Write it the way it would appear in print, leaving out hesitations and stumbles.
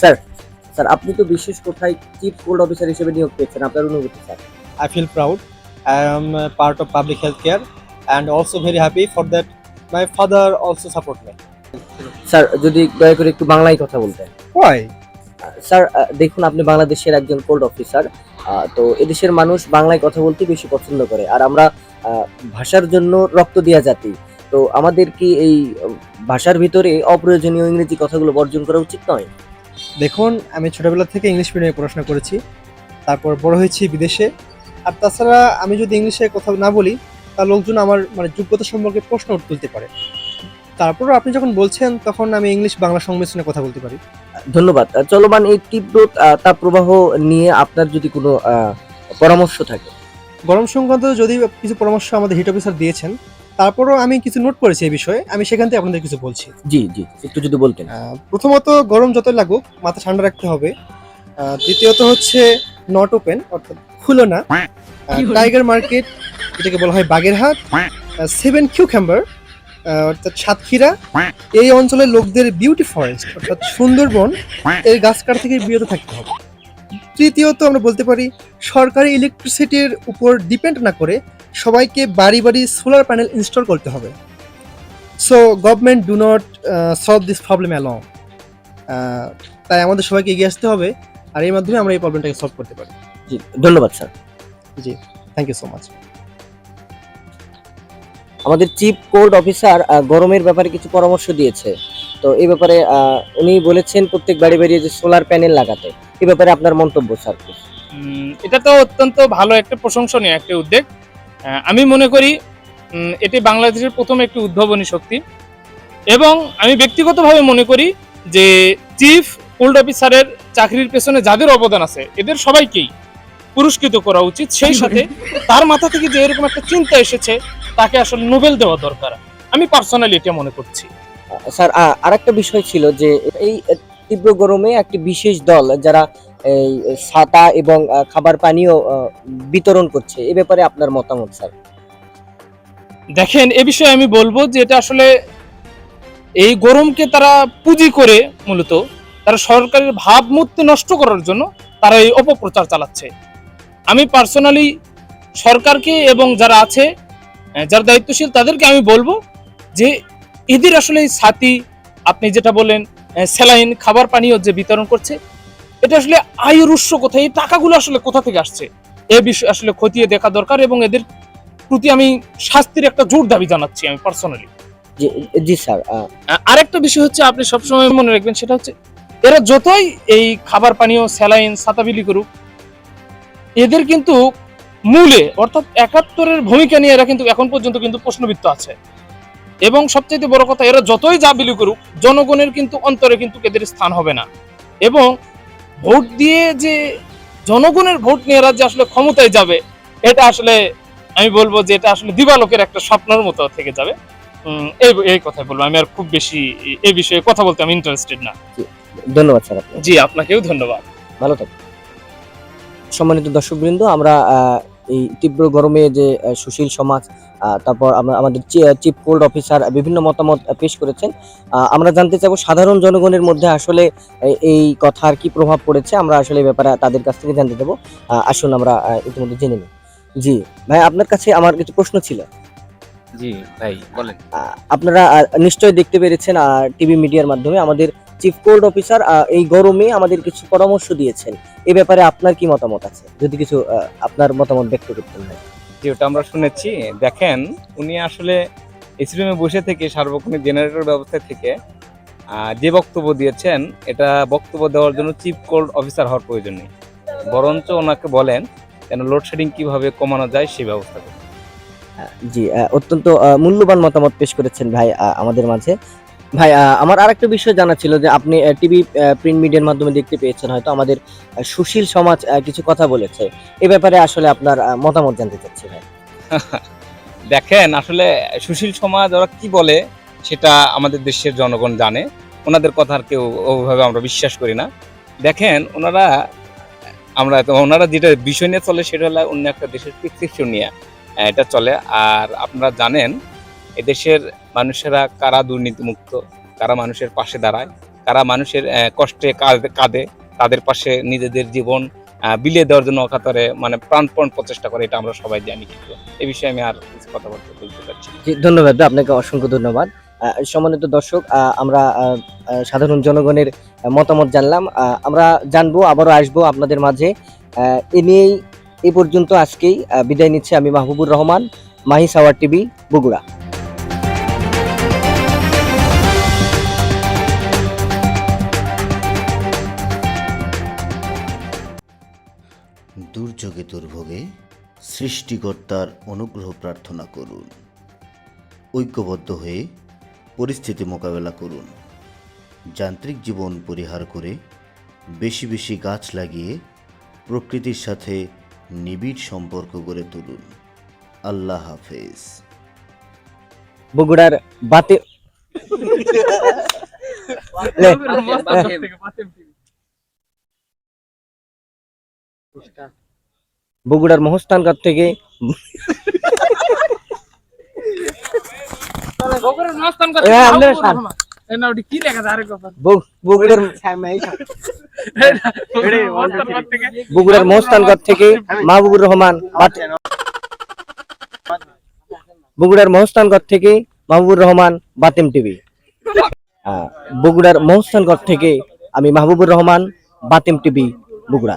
Sir, sir আপনি তো বিশেষ কোথায় চিফ কোল্ড অফিসার হিসেবে নিয়োগ পেয়েছেন। আপনার অনুভূতি sir? I feel proud. I am a part of public health care and also very happy for that my father also support me. Sir যদি দয়া করে একটু বাংলায় কথা বলতেন। Why? স্যার দেখুন আপনি বাংলাদেশের একজন কোল্ড অফিসার। তো এদেশের মানুষ বাংলায় কথা বলতে বেশি পছন্দ করে। আর আমরা আ ভাষার জন্য রক্ত দেয়া জাতি। তো আমাদের কি এই ভাষার ভিতরে অপ্রয়োজনীয় ইংরেজি কথাগুলো বর্জন করা উচিত নয়? দেখুন আমি ছোটবেলা থেকে ইংলিশ মিডিয়ামে পড়াশোনা করেছি, তারপর বড় হয়েছি বিদেশে। আর তাছাড়া আমি যদি ইংলিশে কথা না বলি তা লোকজন আমার মানে যোগ্যতা সম্পর্কে প্রশ্ন তুলতে পারে। তারপরও আপনি যখন বলছেন তখন আমি ইংলিশ বাংলা সংমিশ্রণে কথা বলতে পারি। ধন্যবাদ। চলমান এই তীব্র তাপপ্রবাহ নিয়ে আপনার যদি কোনো পরামর্শ থাকে? গরম সংক্রান্ত যদি কিছু পরামর্শ আমাদের হিট অফিসার দিয়েছেন, তারপরও আমি কিছু নোট করেছি এই বিষয়ে। আমি সেখান থেকে আপনাদের কিছু বলছি। জি, জি। একটু যদি বলতেন। প্রথমত গরম যতই লাগুক মাথা ঠান্ডা রাখতে হবে। দ্বিতীয়ত হচ্ছে নট ওপেন অর্থাৎ খুলো না। টাইগার মার্কেট যেটাকে বলা হয় বাগেরহাট, 7 কিউকাম্বার অর্থাৎ সাতক্ষীরা, এই অঞ্চলের লোকদের বিউটি ফরেস্ট অর্থাৎ সুন্দরবন এর গাছ কাটা থেকে বিরত থাকতে হবে। তৃতীয়ত আমরা বলতে পারি সরকারি ইলেকট্রিসিটির উপর ডিপেন্ড না করে সবাইকে বাড়ি বাড়ি সোলার প্যানেল ইনস্টল করতে হবে। So government do not solve this problem along. তাই আমাদের সবাইকে এগিয়ে আসতে হবে, আর এর মাধ্যমে আমরা এই প্রবলেমটাকে সলভ করতে পারি। জি, ধন্যবাদ স্যার। জি, থ্যাংক ইউ সো মাচ। আমাদের চিফ কোল্ড অফিসার গরমের ব্যাপারে কিছু পরামর্শ দিয়েছে। তো এই ব্যাপারে উনি বলেছেন প্রত্যেক বাড়ি বাড়ি যে সোলার প্যানেল লাগাতে। এই ব্যাপারে আপনার মন্তব্য স্যার প্লিজ। এটা তো অত্যন্ত ভালো একটা প্রশংসনীয় একটা উদ্যোগ। আমি মনে করি এটি বাংলাদেশের প্রথম একটি উদ্ভাবনী শক্তি, এবং আমি ব্যক্তিগতভাবে মনে করি যে চিফ কোল্ড অফিসারের চাকরির পেছনে যাদের অবদান আছে এদের সবাইকেই পুরস্কৃত করা উচিত। সেই সাথে তার মাথা থেকে যে এরকম একটা চিন্তা এসেছে তাকে আসলে নোবেল দেওয়া দরকার। আমি পার্সোনালি এটা মনে করছি। স্যার আরেকটা বিষয় ছিল যে এই তীব্র গরমে একটি বিশেষ দল যারা এই ছাতা এবং খাবার পানীয় বিতরণ করছে। এ ব্যাপারে আপনার মতামত স্যার? দেখেন, এ বিষয়ে আমি বলবো যে এটা আসলে এই গরমকে তারা পুঁজি করে মূলত তারা সরকারের ভাবমূর্তি নষ্ট করার জন্য তারা এই অপপ্রচার চালাচ্ছে। আমি পার্সোনালি সরকারকে এবং যারা আছে যারা দায়িত্বশীল তাদেরকে আমি বলবো যে এদের আসলে এই ছাতি, আপনি যেটা বলেন স্যালাইন, খাবার পানীয় যে বিতরণ করছে, এটা আসলে আয়ের উৎস কোথায়, এই টাকাগুলো আসলে কোথা থেকে আসছে এ বিষয়ে আসলে খতিয়ে দেখা দরকার, এবং এদের প্রতি আমি শাস্তির একটা জোর দাবি জানাচ্ছি আমি পার্সোনালি। জি, জি স্যার। আরেকটা বিষয় হচ্ছে আপনি সবসময় মনে রাখবেন, সেটা হচ্ছে এরা যতই এই খাবার পানীয়, স্যালাইন, ছাতা বিলি করুক, এদের কিন্তু মূলে অর্থাৎ ৭১-এর ভূমিকা নিয়ে এরা কিন্তু এখন পর্যন্ত কিন্তু প্রশ্নবিদ্ধ আছে। এবং সবচেয়ে বড় কথা, এরা যতই যা বিলি করুক জনগণের কিন্তু অন্তরে কিন্তু এদের স্থান হবে না। এবং ভোট দিয়ে যে জনগণের ভোট নিয়ে এরা যে আসলে ক্ষমতায় যাবে, এটা আসলে আমি বলবো যে এটা আসলে দিবালোকের একটা স্বপ্নের মতো থেকে যাবে। এই কথাই বলবো। আমি আর খুব বেশি এই বিষয়ে কথা বলতে আমি ইন্টারেস্টেড না। ধন্যবাদ স্যার আপনাকে। জি, আপনাকেও ধন্যবাদ। ভালো থাকবেন। সম্মানিত দর্শকবৃন্দ, আমরা এই তীব্র গরমে যে সুশীল সমাজ, তারপর আমাদের চিফ কোল্ড অফিসার বিভিন্ন মতামত পেশ করেছেন। আমরা জানতে চাইবো সাধারণ জনগণের মধ্যে আসলে এই কথার কি প্রভাব পড়েছে। আমরা আসলে এই ব্যাপারে তাদের কাছ থেকে জানতে দেবো। আসুন আমরা ইতিমধ্যে জেনে নিই। জি ভাই, আপনার কাছে আমার কিছু প্রশ্ন ছিল। জি ভাই বলেন। আপনারা নিশ্চয়ই দেখতে পেরেছেন টিভি মিডিয়ার মাধ্যমে আমাদের চিফ কোল্ড অফিসার এই গরমে আমাদের কিছু পরামর্শ দিয়েছেন। এই ব্যাপারে আপনার কি মতামত আছে? যদি কিছু আপনার মতামত ব্যক্ত করতেন ভাই। জি, ওটা আমরা শুনেছি। দেখেন, উনি আসলে এসি রুমে বসে থেকে সার্বক্ষণিক জেনারেটর ব্যবস্থা থেকে যে বক্তব্য দিয়েছেন, এটা বক্তব্য দেওয়ার জন্য চিফ কোল্ড অফিসার হওয়ার প্রয়োজন নেই, বরঞ্চ ওনাকে বলেন কেন লোডশেডিং কিভাবে কমানো যায় সেই ব্যবস্থা করতে। জি, অত্যন্ত মূল্যবান মতামত পেশ করেছেন ভাই আমাদের মাঝে। ভাই আমার আরেকটা বিষয় জানা ছিল যে আপনি টিভি প্রিন্ট মিডিয়ার মাধ্যমে দেখতে পেয়েছেন হয়তো আমাদের সুশীল সমাজ কিছু কথা বলেছে। এ ব্যাপারে আসলে আপনার মতামত জানতে চাচ্ছি ভাই। দেখেন, আসলে সুশীল সমাজ ওরা কি বলে সেটা আমাদের দেশের জনগণ জানে। ওনাদের কথা আর কেউ ওভাবে আমরা বিশ্বাস করি না। দেখেন, ওনারা যেটা বিষয় নিয়ে চলে সেটা হলো অন্য একটা দেশের প্রেসক্রিপশন নিয়ে এটা চলে। আর আপনারা জানেন এদেশের মানুষেরা কারা দুর্নীতিমুক্ত, কারা মানুষের পাশে দাঁড়ায়, কারা মানুষের কষ্টে কাঁদে, তাদের পাশে নিজেদের জীবন বিলিয়ে দেওয়ার জন্য অকাতরে মানে প্রাণপণ প্রচেষ্টা করে, এটা আমরা সবাই জানি। কিন্তু এই বিষয়ে আমি আর কিছু কথাবার্তা বলতে পারছি না। জি, ধন্যবাদ ভাই, আপনাকে অসংখ্য ধন্যবাদ। সম্মানিত দর্শক, আমরা সাধারণ জনগণের মতামত জানলাম। আমরা জানবো, আবারও আসবো আপনাদের মাঝে। এ নিয়েই এই পর্যন্ত আজকেই বিদায় নিচ্ছি আমি, মাহবুবুর রহমান, মাহি সাওয়ার টিভি, বগুড়া। দুর্যোগে দুর্ভোগে সৃষ্টিকর্তার অনুগ্রহ প্রার্থনা করুন। ঐক্যবদ্ধ হয়ে পরিস্থিতি মোকাবেলা করুন। যান্ত্রিক জীবন পরিহার করে বেশি বেশি গাছ লাগিয়ে প্রকৃতির সাথে নিবিড় সম্পর্ক গড়ে তুলুন। আল্লাহ হাফেজ। বগুড়ার বাতে বগুড়ার মহস্থানগড় থেকে বগুড়ার বগুড়ার মহস্থানগড় থেকে মাহবুবুর রহমান, বগুড়ার মহস্থানগড় থেকে মাহবুবুর রহমান, বাতেম টিভি। বগুড়ার মহস্থানগড় থেকে আমি মাহবুবুর রহমান, বাতেম টিভি, বগুড়া।